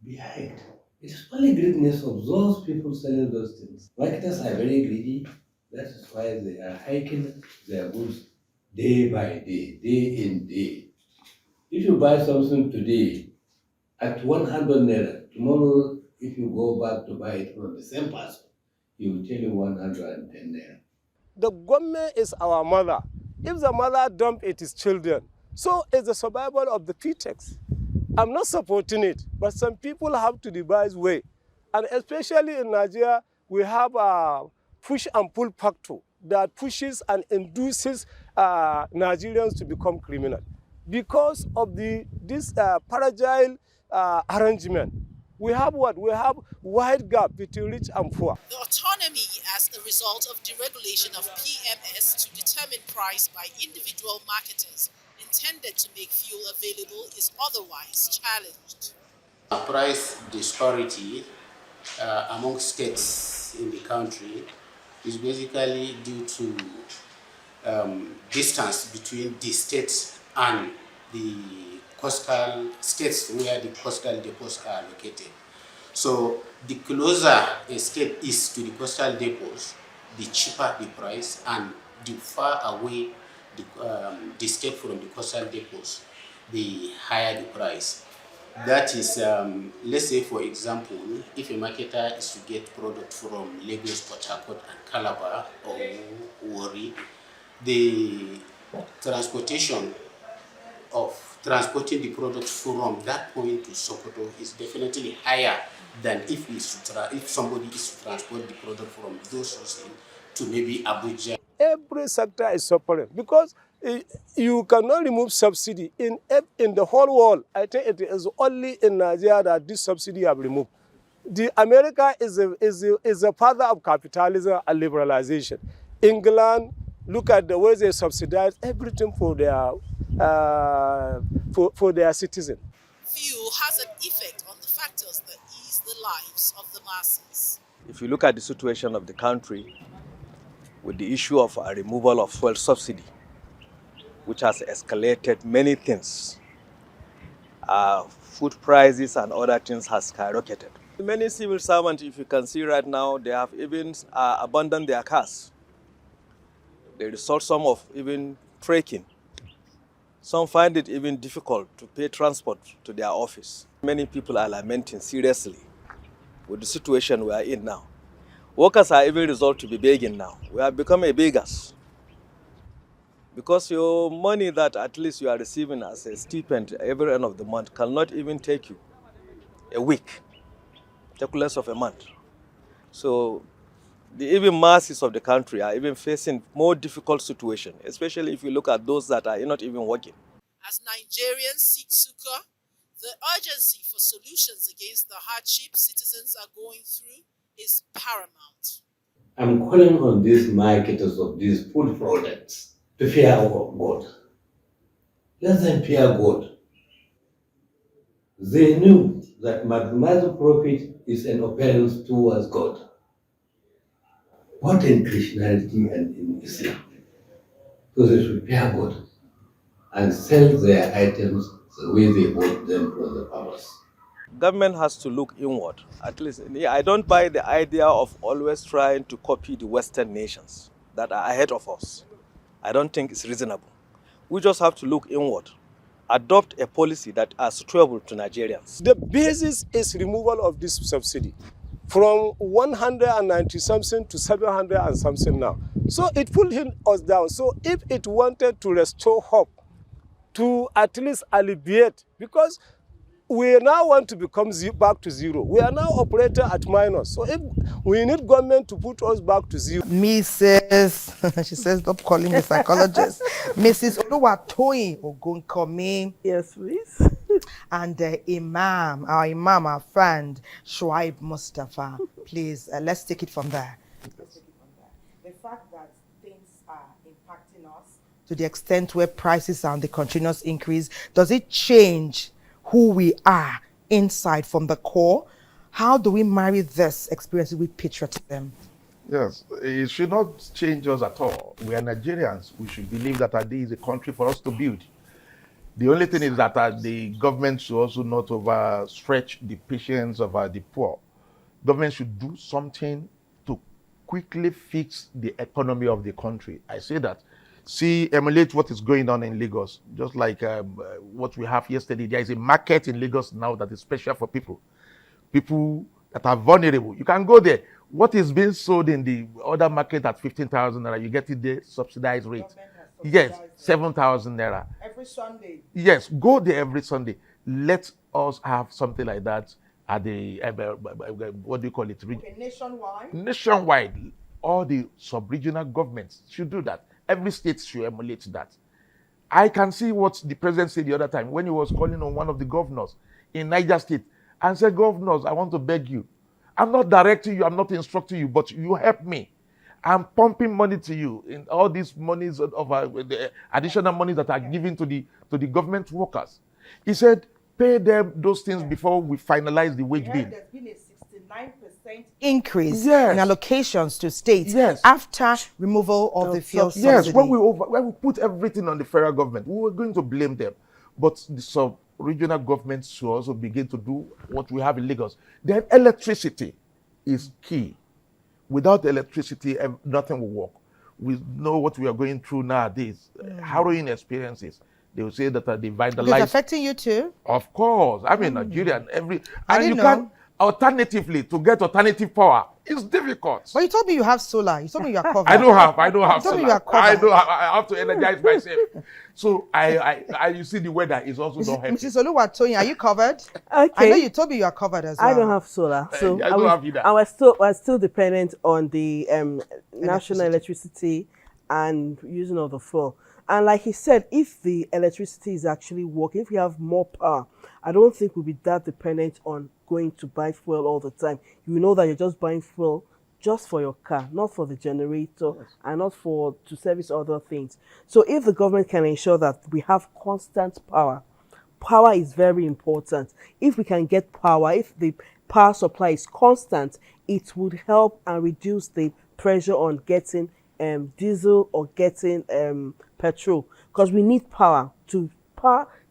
S22: be hiked? It is only greediness of those people selling those things. Marketers are very greedy. That is why they are hiking their goods day by day, day in, day. If you buy something today at 100 naira, tomorrow if you go back to buy it from the same person, he will tell you 110 naira.
S23: The government is our mother. If the mother dump its children, so is the survival of the fittest. I'm not supporting it, but some people have to devise way. And especially in Nigeria, we have a push and pull factor that pushes and induces Nigerians to become criminal. Because of this fragile arrangement, we have what? We have wide gap between rich and poor.
S2: The autonomy as a result of deregulation of PMS to determine price by individual marketers intended to make fuel available is otherwise challenged.
S24: Price disparity among states
S3: prices in the country is basically due to distance between the states and the coastal states where the coastal depots are located. So the closer a state is to the coastal depots, the cheaper the price, and the far away the state from the coastal depots, the higher the price. That is, let's say for example, if a marketer is to get product from Lagos, Port Harcourt, and Calabar or Warri, the transportation of transporting the product from that point to Sokoto is definitely higher than if somebody is to transport the product from those sources to maybe Abuja.
S23: Every sector is suffering because you cannot remove subsidy in the whole world. I think it is only in Nigeria that this subsidy have removed. The America is a father of capitalism and liberalization. England, look at the way they subsidize everything for their citizens.
S2: Fuel has an effect on the factors that ease the lives of the masses.
S4: If you look at the situation of the country with the issue of a removal of fuel subsidy, which has escalated many things, food prices and other things has skyrocketed. Many civil servants, if you can see right now, they have even abandoned their cars. They resort some of even trekking. Some find it even difficult to pay transport to their office. Many people are lamenting seriously with the situation we are in now. Workers are even resolved to be begging now. We have become a beggars. Because your money that at least you are receiving as a stipend every end of the month cannot even take you a week, take less of a month. So the even masses of the country are even facing more difficult situation, especially if you look at those that are not even working.
S2: As Nigerians seek succor, the urgency for solutions against the hardship citizens are going through is paramount.
S22: I'm calling on these marketers of these food products to fear our God. Let them fear God. They knew that maximizing profit is an offense towards God, both in Christianity and in Islam. So they should fear God and sell their items the way they bought them from the farmers.
S4: Government has to look inward. At least, I don't buy the idea of always trying to copy the Western nations that are ahead of us. I don't think it's reasonable. We just have to look inward, adopt a policy that is suitable to Nigerians.
S23: The basis is removal of this subsidy from 190 something to 700 and something now. So it pulled us down. So if it wanted to restore hope, to at least alleviate, because we now want to become back to zero. We are now operating at minus. So if we need government to put us back to zero.
S1: Mrs. she says, stop calling me psychologist. Mrs. Oluwatoyin Ogunkomi.
S16: Yes, please.
S1: And Imam, our friend, Shuaib Mustafa. Please, let's take it from there. The fact that things are impacting us to the extent where prices are on the continuous increase, does it change who we are inside from the core? How do we marry this experience with patriotism?
S15: Yes, it should not change us at all. We are Nigerians. We should believe that this is a country for us to build. The only thing is that the government should also not overstretch the patience of the poor. Government should do something to quickly fix the economy of the country. I say that. Emulate what is going on in Lagos. Just like what we have yesterday, there is a market in Lagos now that is special for people that are vulnerable. You can go there. What is being sold in the other market at 15,000 naira, you get it there, subsidized rate. Yes, 7,000 naira.
S1: Every Sunday.
S15: Yes, go there every Sunday. Let us have something like that at the, what do you call it?
S1: Okay, nationwide?
S15: Nationwide. All the sub-regional governments should do that. Every state should emulate that. I can see what the president said the other time when he was calling on one of the governors in Niger State and said, governors, I want to beg you. I'm not directing you, I'm not instructing you, but you help me. I'm pumping money to you in all these monies of the additional money that are given to the government workers. He said, pay them those things before we finalize the wage bill.
S1: There's been a 69% increase
S15: Yes.
S1: in allocations to states
S15: Yes.
S1: after removal of the fuel subsidy.
S15: Yes, when we put everything on the federal government, we were going to blame them. But the sub-regional governments should also begin to do what we have in Lagos. Then electricity is key. Without electricity, nothing will work. We know what we are going through nowadays, harrowing experiences. They will say that they vandalize.
S1: It's affecting you too?
S15: Of course. I'm a Nigerian.
S1: I
S15: And
S1: didn't
S15: you
S1: know.
S15: can't, alternatively, to get alternative power, it's difficult.
S1: But you told me you have solar. You told me you are covered.
S15: I don't have
S1: You told
S15: solar.
S1: me you are covered.
S15: I have to energize myself. So you see the weather is also not helping.
S1: Mrs. Oluwatoyin, are you covered?
S16: Okay.
S1: I know you told me you are covered as well.
S16: I don't have solar, so
S15: I don't have either.
S16: I was still dependent on the national electricity and using of the fuel. And like he said, if the electricity is actually working, if we have more power, I don't think we'll be that dependent on going to buy fuel all the time. You know that you're just buying fuel just for your car, not for the generator, and not to service other things. So if the government can ensure that we have constant power is very important. If we can get power, if the power supply is constant, it would help and reduce the pressure on getting diesel or getting petrol, because we need power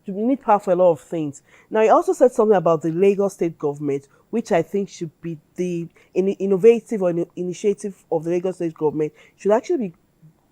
S16: we need power for a lot of things. Now, he also said something about the Lagos state government, which I think should be the innovative or initiative of the Lagos state government should actually be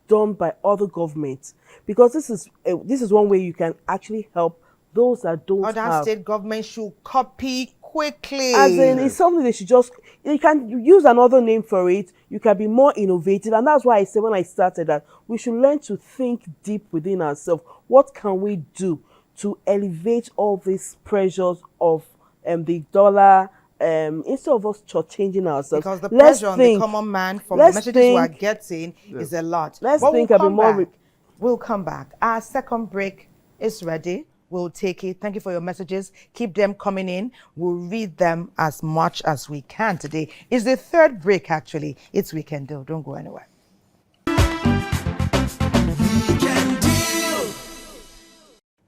S16: done by other governments, because this is one way you can actually help those that don't have.
S1: Other state governments should copy quickly.
S16: As in, it's something they should you can use another name for it. You can be more innovative. And that's why I said when I started that we should learn to think deep within ourselves. What can we do to elevate all these pressures of the dollar, instead of us shortchanging ourselves?
S1: Because the pressure on the common man from the messages we are getting is a lot.
S16: Let's
S1: but
S16: think
S1: we'll come back. Our second break is ready. We'll take it. Thank you for your messages. Keep them coming in. We'll read them as much as we can today. It's the third break, actually. It's Weekend Deal. Don't go anywhere.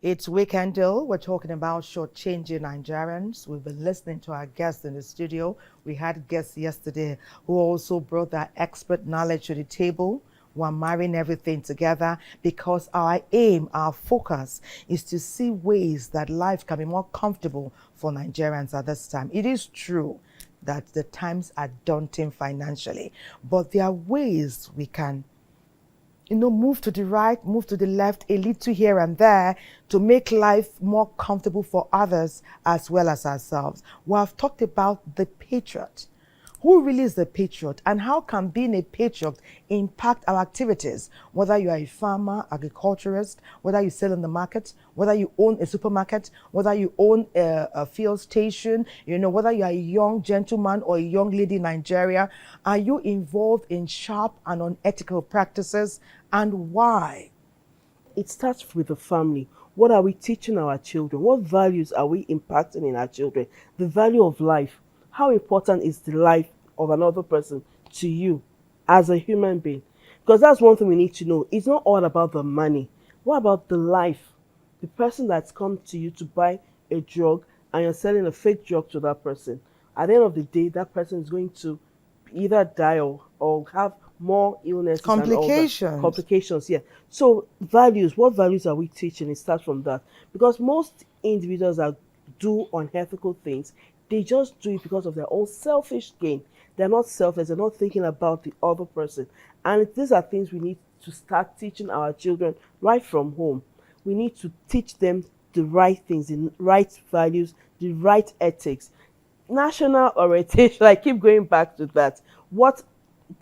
S1: It's Weekend Deal. We're talking about shortchanging Nigerians. We've been listening to our guests in the studio. We had guests yesterday who also brought that expert knowledge to the table. We're marrying everything together because our aim, our focus is to see ways that life can be more comfortable for Nigerians at this time. It is true that the times are daunting financially, but there are ways we can move to the right, move to the left, a little here and there to make life more comfortable for others as well as ourselves. We have talked about the patriot. Who really is the patriot, and how can being a patriot impact our activities? Whether you are a farmer, agriculturist, whether you sell in the market, whether you own a supermarket, whether you own a fuel station, whether you are a young gentleman or a young lady in Nigeria, are you involved in sharp and unethical practices, and why?
S16: It starts with the family. What are we teaching our children? What values are we impacting in our children? The value of life. How important is the life of another person to you as a human being? Because that's one thing we need to know. It's not all about the money. What about the life? The person that's come to you to buy a drug and you're selling a fake drug to that person. At the end of the day, that person is going to either die or have more illnesses. Complications, yeah. So values, what values are we teaching? It starts from that. Because most individuals that do unethical things, they just do it because of their own selfish gain. They're not selfless. They're not thinking about the other person. And these are things we need to start teaching our children right from home. We need to teach them the right things, the right values, the right ethics. National orientation, I keep going back to that. What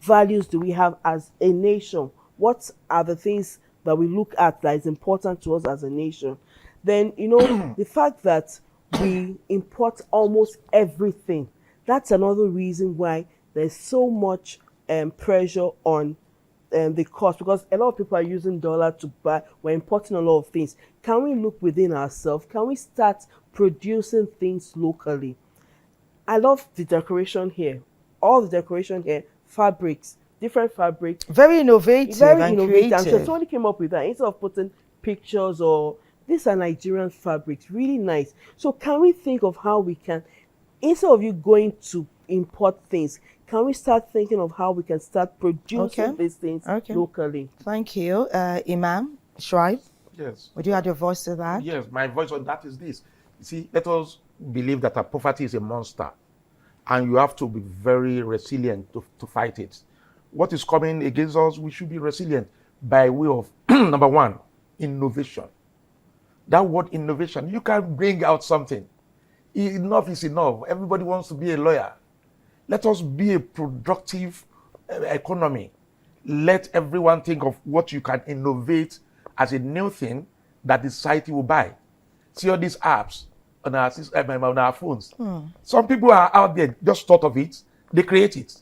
S16: values do we have as a nation? What are the things that we look at that is important to us as a nation? Then, the fact that we import almost everything. That's another reason why there's so much pressure on the cost, because a lot of people are using dollar to buy. We're importing a lot of things. Can we look within ourselves? Can we start producing things locally? I love the decoration here. All the decoration here, fabrics, different fabrics.
S1: Very innovative and creative.
S16: I'm sure somebody came up with that. Instead of putting pictures or these are Nigerian fabrics, really nice. So can we think of how we can, instead of you going to import things. Can we start thinking of how we can start producing these things locally?
S1: Thank you. Imam Shuaib,
S15: Yes.
S1: would you add your voice to that?
S15: Yes, my voice on that is this. You see, let us believe that poverty is a monster, and you have to be very resilient to fight it. What is coming against us, we should be resilient by way of, number one, innovation. That word innovation, you can bring out something. Enough is enough. Everybody wants to be a lawyer. Let us be a productive economy. Let everyone think of what you can innovate as a new thing that the society will buy. See all these apps on our phones. Some people are out there just thought of it, they create it.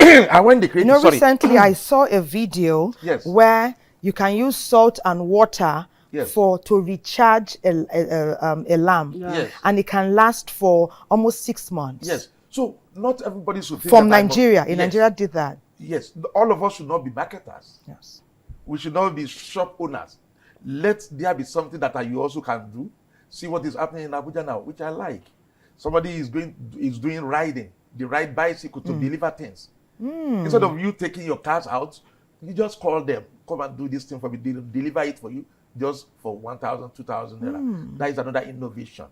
S15: And when they create it,
S1: recently I saw a video where you can use salt and water to recharge a lamp, and it can last for almost 6 months.
S15: Yes. So not everybody should think
S1: from Nigeria. In Nigeria did that.
S15: Yes. All of us should not be marketers.
S1: Yes.
S15: We should not be shop owners. Let there be something that you also can do. See what is happening in Abuja now, which I like. Somebody is doing riding. They ride bicycle to deliver things. Instead of you taking your cars out, you just call them, come and do this thing for me, deliver it for you, just for 1,000, 2,000 naira. That is another innovation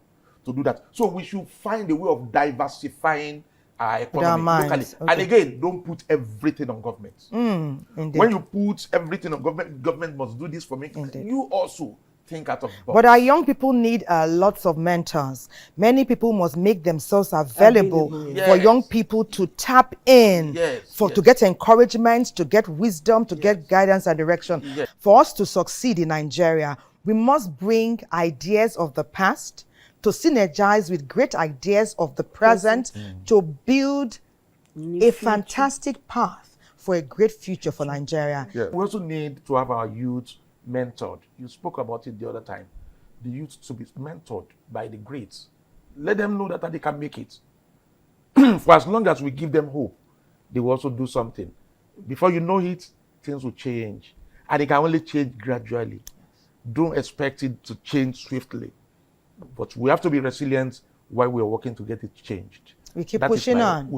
S15: to do that. So we should find a way of diversifying our economy locally. And again, don't put everything on government. When you put everything on government must do this for me. You also think out of the box.
S1: But our young people need lots of mentors. Many people must make themselves available for young people to tap in, to get encouragement, to get wisdom, to get guidance and direction. For us to succeed in Nigeria, we must bring ideas of the past to synergize with great ideas of the present to build a fantastic path for a great future for Nigeria.
S15: We also need to have our youth mentored. You spoke about it the other time. The youth to be mentored by the greats. Let them know that they can make it. For as long as we give them hope, they will also do something. Before you know it, things will change. And it can only change gradually. Don't expect it to change swiftly. But we have to be resilient while we are working to get it changed.
S1: We keep pushing on.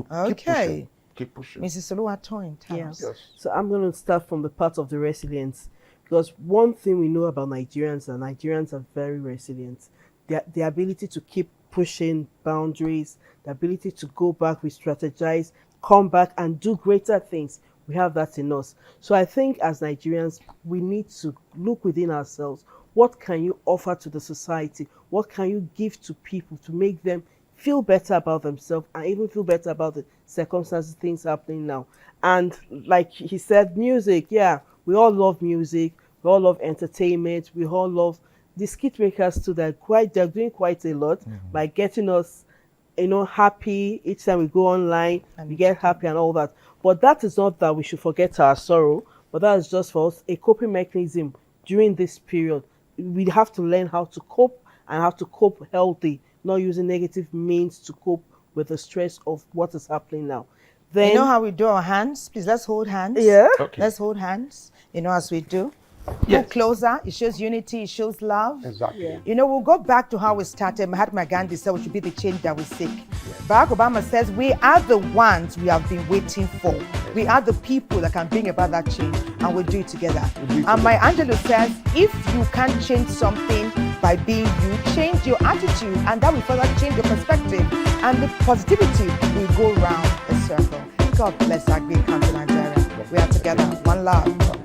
S15: Keep pushing.
S1: Mrs. Oluwatoyin, tell us.
S16: So I'm going to start from the part of the resilience. Because one thing we know about Nigerians are very resilient. The ability to keep pushing boundaries, the ability to go back, we strategize, come back and do greater things. We have that in us. So I think as Nigerians, we need to look within ourselves. What can you offer to the society? What can you give to people to make them feel better about themselves and even feel better about the circumstances, things happening now? And like he said, music, we all love music. We all love entertainment. We all love the skit makers too. They're doing quite a lot by getting us, happy each time we go online. We get happy and all that. But that is not that we should forget our sorrow, but that is just for us a coping mechanism during this period. We have to learn how to cope and how to cope healthy, not using negative means to cope with the stress of what is happening now. Then,
S1: you know how we do our hands? Please, let's hold hands. Let's hold hands, as we do. Go closer. It shows unity. It shows love.
S15: Exactly.
S1: We'll go back to how we started. Mahatma Gandhi said we should be the change that we seek. Barack Obama says we are the ones we have been waiting for. We are the people that can bring about that change, and we'll do it together. And Maya Angelou says, if you can't change something by being you, change your attitude, and that will further change your perspective. And the positivity will go round a circle. God bless our great country, Nigeria. We are together. One love.